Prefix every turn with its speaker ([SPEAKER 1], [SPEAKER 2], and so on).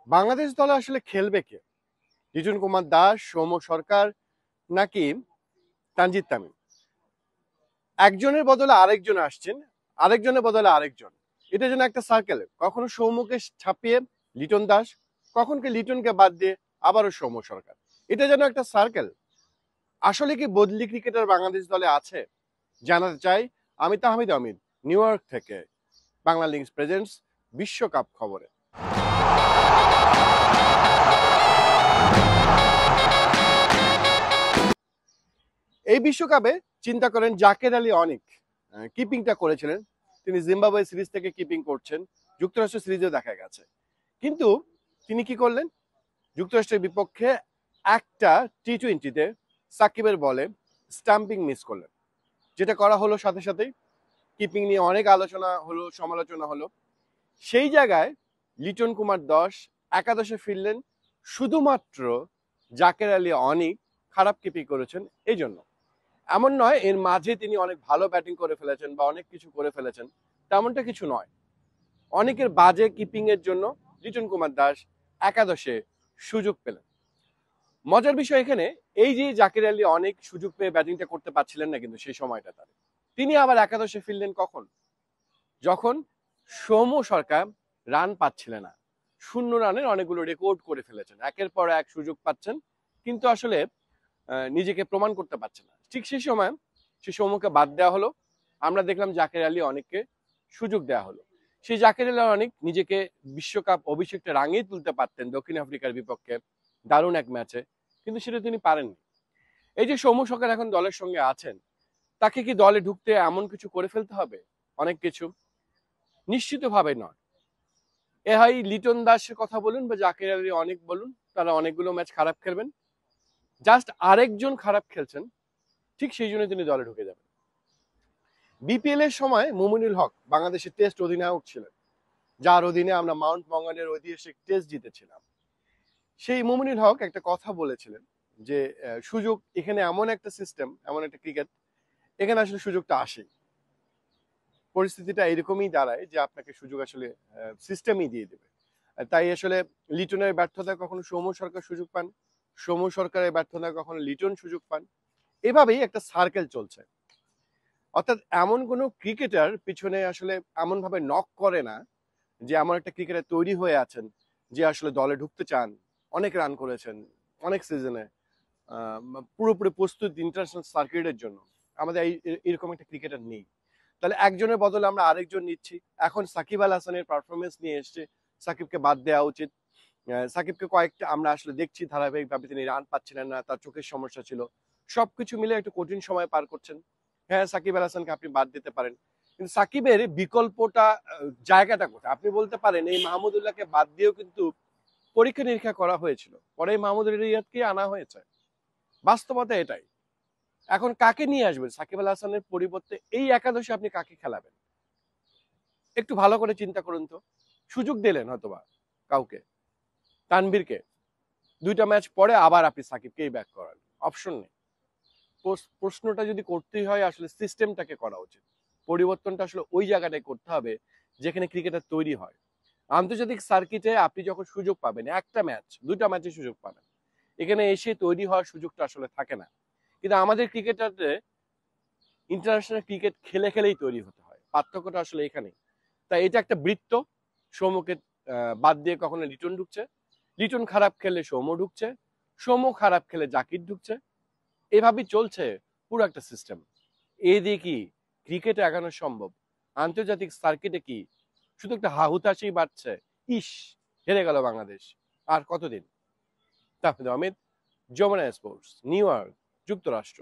[SPEAKER 1] বাংলাদেশ দলে আসলে খেলবে কে? লিটন কুমার দাস, সৌম্য সরকার নাকি তানজিদ তামিম? একজনের বদলে আরেকজন আসছেন, আরেকজনের বদলে আরেকজন। এটা যেন একটা সার্কেল। কখনো সৌম্যকে ছাপিয়ে লিটন দাস, কখনকে লিটনকে বাদ দিয়ে আবারও সৌম্য সরকার। এটা যেন একটা সার্কেল। আসলে কি বদলি ক্রিকেটার বাংলাদেশ দলে আছে? জানাতে চাই আমি তাহমিদ আমির, নিউ ইয়র্ক থেকে, বাংলা লিংকস প্রেজেন্টস বিশ্বকাপ খবরে। এই বিশ্বকাপে চিন্তা করেন জাকের আলী অনেক কিপিংটা করেছিলেন। তিনি জিম্বাবুয়ে সিরিজ থেকে কিপিং করছেন, যুক্তরাষ্ট্র সিরিজেও দেখা গেছে। কিন্তু তিনি কি করলেন? যুক্তরাষ্ট্রের বিপক্ষে একটা টি-20-তে সাকিবের বলে স্টাম্পিং মিস করলেন, যেটা করা হলো সাথে সাথেই। কিপিং নিয়ে অনেক আলোচনা হলো, সমালোচনা হলো। সেই জায়গায় লিটন কুমার দাস একাদশে ফিরলেন শুধুমাত্র জাকের আলী অনেক খারাপ কিপিং করেছেন এই জন্য। এমন নয় এর মাঝে তিনি অনেক ভালো ব্যাটিং করে ফেলেছেন বা অনেক কিছু করে ফেলেছেন, তেমনটা কিছু নয়। অনেকের বাজে কিপিং এর জন্য লিটন কুমার দাস একাদশে সুযোগ পেলেন। মজার বিষয় এখানে এই যে জাকির আলী অনেক সুযোগ পেয়ে ব্যাটিংটা করতে পারছিলেন না, কিন্তু সেই সময়টা তার তিনি আবার একাদশে ফিরলেন কখন? যখন সৌম্য সরকার রান পাচ্ছিলেন না, 0 রানের অনেকগুলো রেকর্ড করে ফেলেছেন, একের পর এক সুযোগ পাচ্ছেন, কিন্তু আসলে নিজেকে প্রমাণ করতে পারছে না। ঠিক সেই সময় সে সৌম্যকে বাদ দেওয়া হলো। আমরা দেখলাম জাকের আলী অনেককে সুযোগ দেওয়া হলো। সেই জাকের আলী অনেক নিজেকে বিশ্বকাপ অভিষেকটা রাঙিয়ে তুলতে পারতেন দক্ষিণ আফ্রিকার বিপক্ষে দারুণ এক ম্যাচে, কিন্তু সেটা তিনি পারেননি। এই যে সৌম্য সরকার এখন দলের সঙ্গে আছেন, তাকে কি দলে ঢুকতে এমন কিছু করে ফেলতে হবে? অনেক কিছু নিশ্চিতভাবে নয়। এ হয় লিটন দাসের কথা বলুন বা জাকের আলী অনেক বলুন, তারা অনেকগুলো ম্যাচ খারাপ খেলবেন, জাস্ট আরেকজন খারাপ খেলছেন, ঠিক সেই জন্য তিনি দলে ঢুকে যাবেন। বিপিএল এর সময় মুমিনুল হক বাংলাদেশের টেস্ট অধিনায়ক ছিলেন, যার অধীনে আমরা মাউন্ট মঙ্গনের ঐতিহাসিক টেস্ট জিতেছিলাম। সেই মুমিনুল হক একটা কথা বলেছিলেন যে সুযোগ এখানে এমন একটা সিস্টেম, এমন একটা ক্রিকেট, এখানে আসলে সুযোগটা আসে। পরিস্থিতিটা এরকমই দাঁড়ায় যে আপনাকে সুযোগ আসলে সিস্টেমই দিয়ে দেবে। তাই আসলে লিটনের ব্যর্থতায় কখনো সৌম্য সরকার সুযোগ পান, সৌম্য সরকারের ব্যর্থতায় কখনো লিটন সুযোগ পান। এভাবেই একটা সার্কেল চলছে। অর্থাৎ এমন কোনো ক্রিকেটার পিছনে আসলে এমন ভাবে নক করে না যে এমন একটা ক্রিকেটার তৈরি হয়ে আছেন যে আসলে দলে ঢুকতে চান, অনেক রান করেছেন অনেক সিজনে, পুরোপুরি প্রস্তুত ইন্টারন্যাশনাল সার্কিটের জন্য। আমাদের এরকম একটা ক্রিকেটার নেই। তাহলে একজনের বদলে আমরা আরেকজন নিচ্ছি। এখন সাকিব আল হাসানের পারফরমেন্স নিয়ে এসছে, সাকিবকে বাদ দেওয়া উচিত। সাকিবকে কয়েকটা আমরা আসলে দেখছি ধারাবাহিকভাবে তিনি রান পাচ্ছিলেন না, তার চোখের সমস্যা ছিল, সবকিছু মিলে একটু কঠিন সময় পার করছেন। হ্যাঁ, সাকিব আল হাসানকে আপনি বাদ দিতে পারেন, কিন্তু সাকিবের বিকল্পটা জায়গাটা কোথায়? আপনি বলতে পারেন এই মাহমুদুল্লাহকে বাদ দিয়েও কিন্তু পরীক্ষা নিরীক্ষা করা হয়েছিল, পরে মাহমুদুল রিয়াদকে আনা হয়েছে। বাস্তবতা এটাই। এখন কাকে নিয়ে আসবেন? সাকিব আল হাসানের পরিবর্তে এই একাদশে আপনি কাকে খেলাবেন? একটু ভালো করে চিন্তা করুন তো। সুযোগ দিলেন হয়তোবা কাউকে, তানভীরকে, 2টা ম্যাচ পরে আবার আপনি সাকিবকেই ব্যাক করান, অপশন নেই। প্রশ্নটা যদি করতেই হয় আসলে সিস্টেমটাকে করা উচিত। পরিবর্তনটা আসলে ওই জায়গাটায় করতে হবে যেখানে ক্রিকেটার তৈরি হয়। আন্তর্জাতিক সার্কিটে আপনি যখন সুযোগ পাবেন, একটা ম্যাচ 2টা ম্যাচে সুযোগ পাবেন, এখানে এসে তৈরি হওয়ার সুযোগটা আসলে থাকে না। কিন্তু আমাদের ক্রিকেটারদের ইন্টারন্যাশনাল ক্রিকেট খেলে খেলেই তৈরি হতে হয়, পার্থক্যটা আসলে এখানেই। তাই এটা একটা বৃত্ত। সৌম্যকে বাদ দিয়ে কখনো লিটন ঢুকছে, লিটন খারাপ খেলে সৌম্য ঢুকছে, সৌম্য খারাপ খেলে জাকির ঢুকছে, এভাবেই চলছে পুরো একটা সিস্টেম। এই দিয়ে কি ক্রিকেটে এগানো সম্ভব? আন্তর্জাতিক সার্কিটে কি শুধু একটা হাহুতাশই বাড়ছে, ইস হেরে গেল বাংলাদেশ, আর কতদিন? Tahmid Ahmed, Jamuna sports, New York, যুক্তরাষ্ট্র।